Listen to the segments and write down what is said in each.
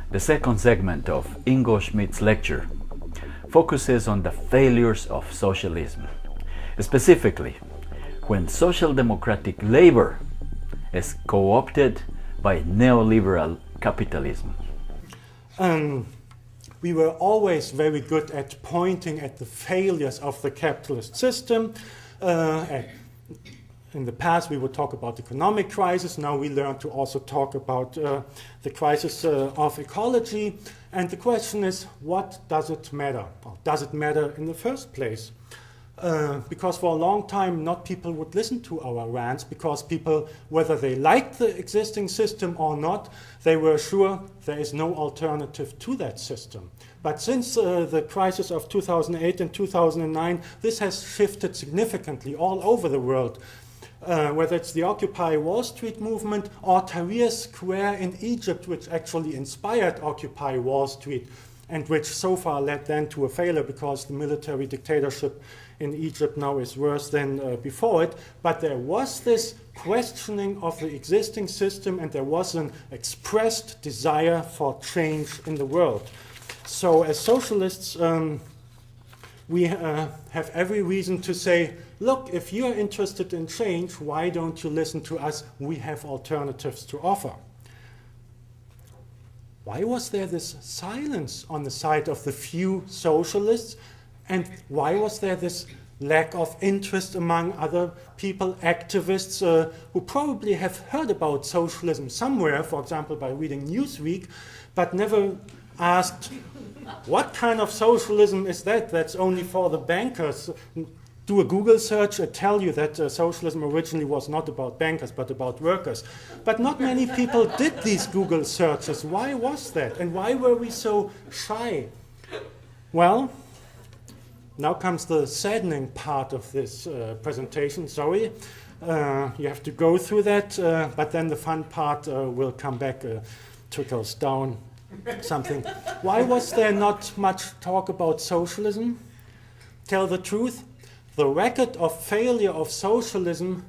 The second segment of Ingo Schmidt's lecture focuses on the failures of socialism, specifically when social democratic labor is co-opted by neoliberal capitalism. We were always very good at pointing at the failures of the capitalist system. In the past, we would talk about economic crisis. Now we learn to also talk about the crisis of ecology. And the question is, what does it matter? Or does it matter in the first place? Because for a long time, not people would listen to our rants, because people, whether they liked the existing system or not, they were sure there is no alternative to that system. But since the crisis of 2008 and 2009, this has shifted significantly all over the world. Whether it's the Occupy Wall Street movement or Tahrir Square in Egypt, which actually inspired Occupy Wall Street and which so far led then to a failure because the military dictatorship in Egypt now is worse than before it. But there was this questioning of the existing system, and there was an expressed desire for change in the world. So as socialists, we have every reason to say, look, if you're interested in change, why don't you listen to us? We have alternatives to offer. Why was there this silence on the side of the few socialists? And why was there this lack of interest among other people, activists, who probably have heard about socialism somewhere, for example, by reading Newsweek, but never asked, what kind of socialism is that? That's only for the bankers. Do a Google search and tell you that socialism originally was not about bankers, but about workers. But not many people did these Google searches. Why was that? And why were we so shy? Well, now comes the saddening part of this presentation. Sorry, you have to go through that, but then the fun part will come back, trickles down something. Why was there not much talk about socialism? Tell the truth. The record of failure of socialism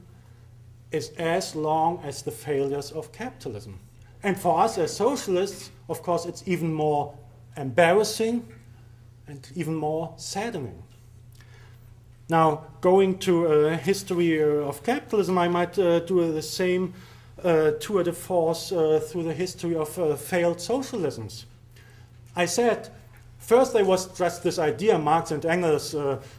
is as long as the failures of capitalism. And for us as socialists, of course, it's even more embarrassing and even more saddening. Now, going to a history of capitalism, I might do the same tour de force through the history of failed socialisms. I said, first there was just this idea, Marx and Engels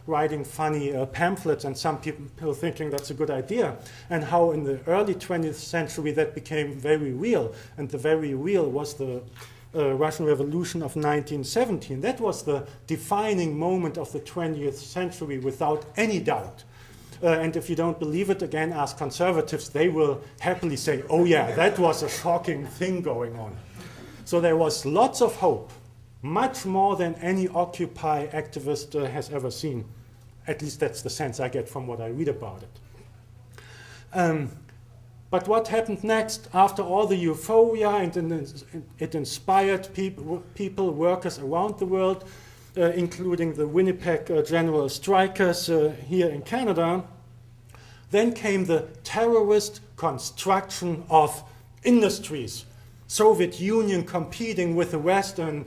writing funny pamphlets, and some people thinking that's a good idea, and how in the early 20th century that became very real, and the very real was the Russian Revolution of 1917. That was the defining moment of the 20th century without any doubt. And if you don't believe it, again, ask conservatives. They will happily say, oh yeah, that was a shocking thing going on. So there was lots of hope, much more than any Occupy activist has ever seen. At least that's the sense I get from what I read about it. But what happened next? After all the euphoria, and it inspired people, workers around the world, including the Winnipeg General Strikers here in Canada, then came the terrorist construction of industries. Soviet Union competing with the West and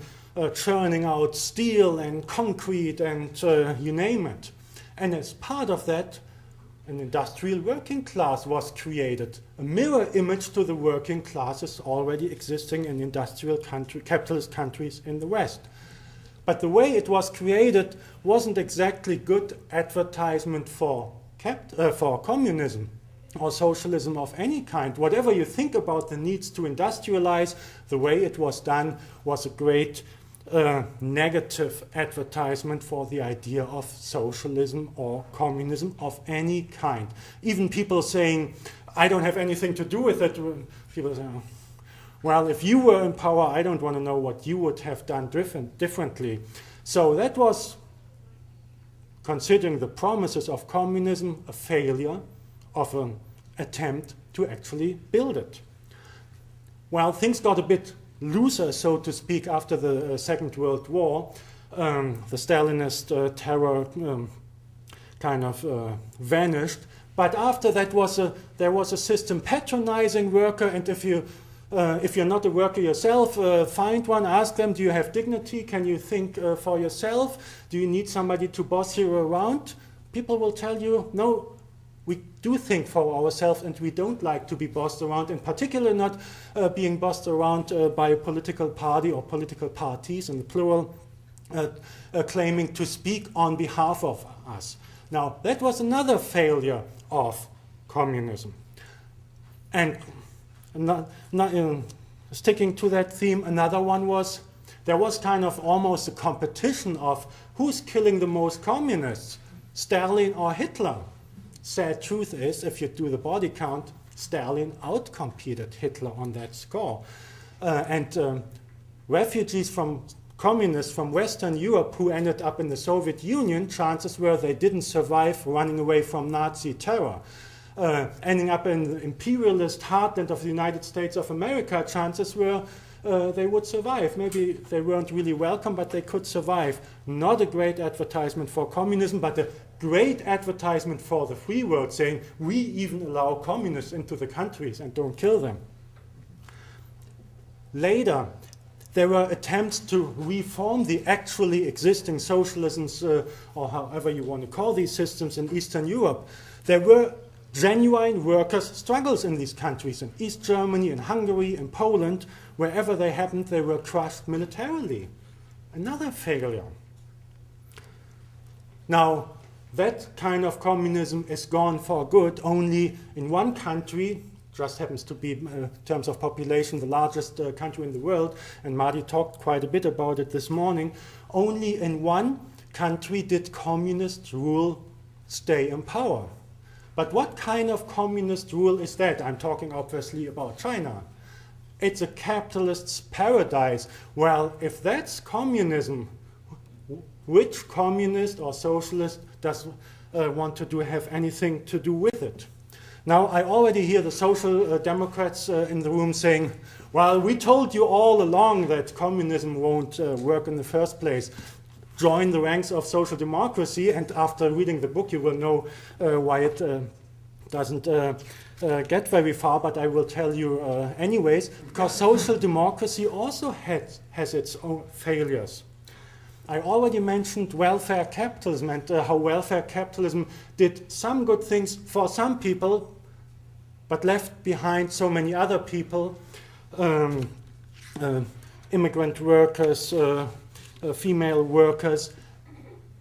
churning out steel and concrete and you name it. And as part of that, an industrial working class was created, a mirror image to the working classes already existing in industrial capitalist countries in the West. But the way it was created wasn't exactly good advertisement for communism or socialism of any kind. Whatever you think about the needs to industrialize, the way it was done was a great negative advertisement for the idea of socialism or communism of any kind. Even people saying, I don't have anything to do with it. People say, well, if you were in power, I don't want to know what you would have done differently. So that was, considering the promises of communism, a failure of an attempt to actually build it. Well, things got a bit looser, so to speak, after the Second World War. The Stalinist terror kind of vanished. But after that there was a system patronizing worker, and if you If you're not a worker yourself, find one, ask them, do you have dignity? Can you think for yourself? Do you need somebody to boss you around? People will tell you, no, we do think for ourselves and we don't like to be bossed around, in particular not being bossed around by a political party or political parties in the plural, claiming to speak on behalf of us. Now, that was another failure of communism. And sticking to that theme, another one was, there was kind of almost a competition of who's killing the most communists, Stalin or Hitler. Sad truth is, if you do the body count, Stalin outcompeted Hitler on that score. Refugees from communists from Western Europe who ended up in the Soviet Union, chances were they didn't survive running away from Nazi terror. Ending up in the imperialist heartland of the United States of America, chances were they would survive. Maybe they weren't really welcome, but they could survive. Not a great advertisement for communism, but a great advertisement for the free world, saying we even allow communists into the countries and don't kill them. Later, there were attempts to reform the actually existing socialisms, or however you want to call these systems, in Eastern Europe. There were genuine workers' struggles in these countries, in East Germany, in Hungary, in Poland. Wherever they happened, they were crushed militarily. Another failure. Now, that kind of communism is gone for good only in one country, just happens to be, in terms of population, the largest country in the world, and Marty talked quite a bit about it this morning. Only in one country did communist rule stay in power. But what kind of communist rule is that? I'm talking obviously about China. It's a capitalist's paradise. Well, if that's communism, which communist or socialist does want to have anything to do with it? Now, I already hear the social democrats in the room saying, well, we told you all along that communism won't work in the first place. Join the ranks of social democracy, and after reading the book, you will know why it doesn't get very far, but I will tell you anyways, because social democracy also has its own failures. I already mentioned welfare capitalism and how welfare capitalism did some good things for some people, but left behind so many other people, immigrant workers, female workers,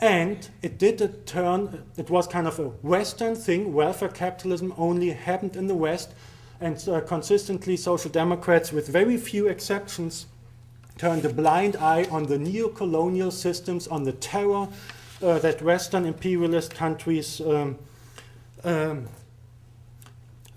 and it did a turn. It was kind of a Western thing. Welfare capitalism only happened in the West, and consistently social democrats, with very few exceptions, turned a blind eye on the neo-colonial systems, on the terror that Western imperialist countries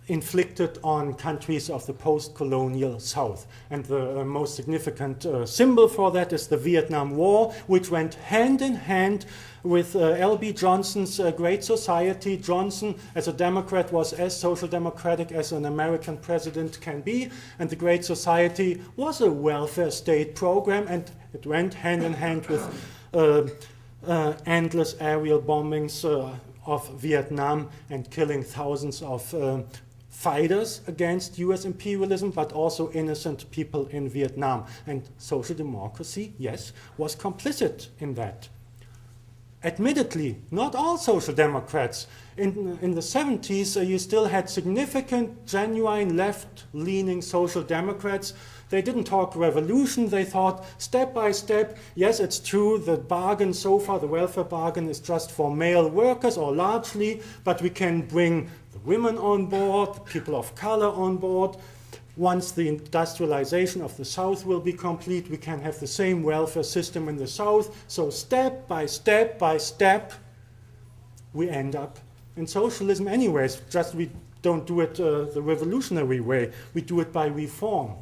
inflicted on countries of the post-colonial South. And the most significant symbol for that is the Vietnam War, which went hand in hand with L.B. Johnson's Great Society. Johnson, as a Democrat, was as social democratic as an American president can be, and the Great Society was a welfare state program, and it went hand in hand with endless aerial bombings of Vietnam and killing thousands of fighters against US imperialism, but also innocent people in Vietnam. And social democracy, yes, was complicit in that. Admittedly, not all social democrats. In the 70s, you still had significant, genuine, left-leaning social democrats. They didn't talk revolution. They thought step by step, yes, it's true, the bargain so far, the welfare bargain, is just for male workers, or largely, but we can bring the women on board, the people of color on board. Once the industrialization of the South will be complete, we can have the same welfare system in the South. So step by step by step, we end up in socialism anyways. Just we don't do it the revolutionary way. We do it by reform.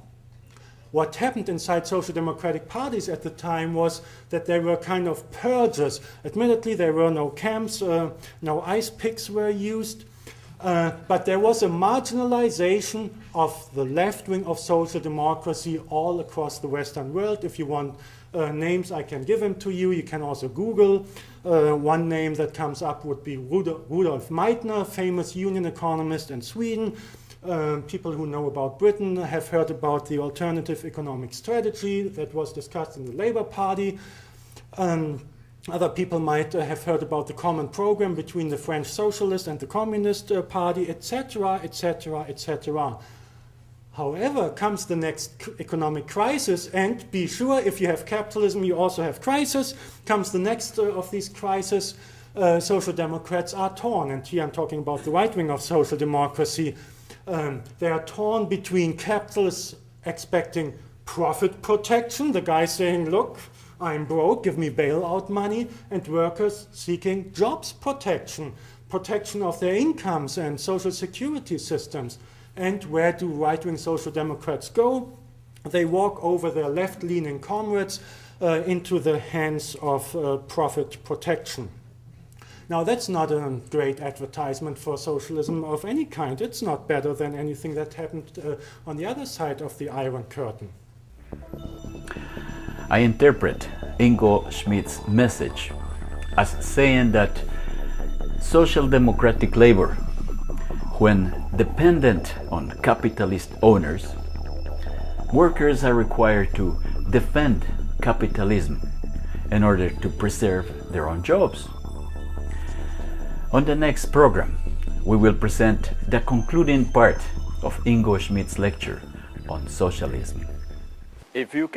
What happened inside social democratic parties at the time was that there were kind of purges. Admittedly, there were no camps, no ice picks were used. But there was a marginalization of the left wing of social democracy all across the Western world. If you want names, I can give them to you. You can also Google. One name that comes up would be Rudolf Meitner, famous union economist in Sweden, People who know about Britain have heard about the alternative economic strategy that was discussed in the Labour Party. Other people might have heard about the common program between the French Socialist and the Communist Party, etc., etc., etc. However, comes the next economic crisis, and be sure, if you have capitalism, you also have crisis. Comes the next of these crises, social democrats are torn, and here I'm talking about the right wing of social democracy. They are torn between capitalists expecting profit protection, the guy saying, look, I'm broke, give me bailout money, and workers seeking jobs protection, protection of their incomes and social security systems. And where do right-wing social democrats go? They walk over their left-leaning comrades into the hands of profit protection. Now, that's not a great advertisement for socialism of any kind. It's not better than anything that happened on the other side of the Iron Curtain. I interpret Ingo Schmidt's message as saying that social democratic labor, when dependent on capitalist owners, workers are required to defend capitalism in order to preserve their own jobs. On the next program, we will present the concluding part of Ingo Schmidt's lecture on socialism. If you